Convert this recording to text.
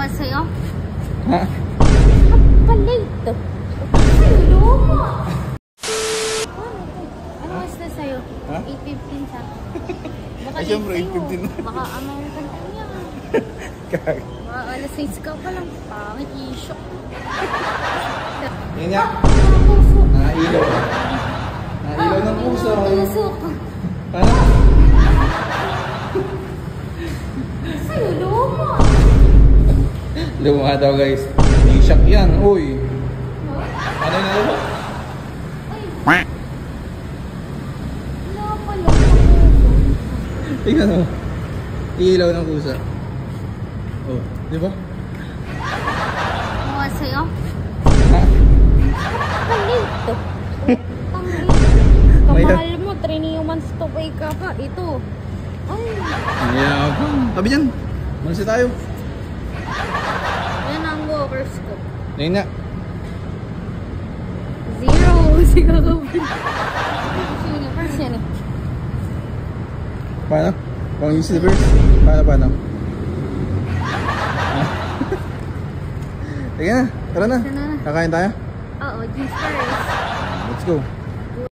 Ano sa'yo? Ha? Palate. Lumo! Ano was na sa'yo? Ha? 8:15 siya. Baka Ay, syempre, late sa'yo. 8:15 na. Baka amang kanta niya. Kag. Baka alas 6 ka pa lang. Pangit, i-shock. Yan nga. Puso. Nailaw. Nailaw ng puso. Puso. Ano? Sa'yo, lumo! Lumo nga daw guys. I-shock yan. Uy. Ano yung nalumo? Ay. Wala pala. Tingnan mo. Ilaw ng pusa. Oh, di ba? Ano sa'yo? Ha? Palate. Kamahal mo, 3 months to pay ka pa. Ito. Ay. Mayabang. Tabi dyan. Malasa tayo. Yan ang walkers ko. Yan nga. 0. Siguro. Universe yan eh. Paano? Pang use the verse? Paano? Sige na. Tara na. Kakain tayo? Oo, juice first. Let's go.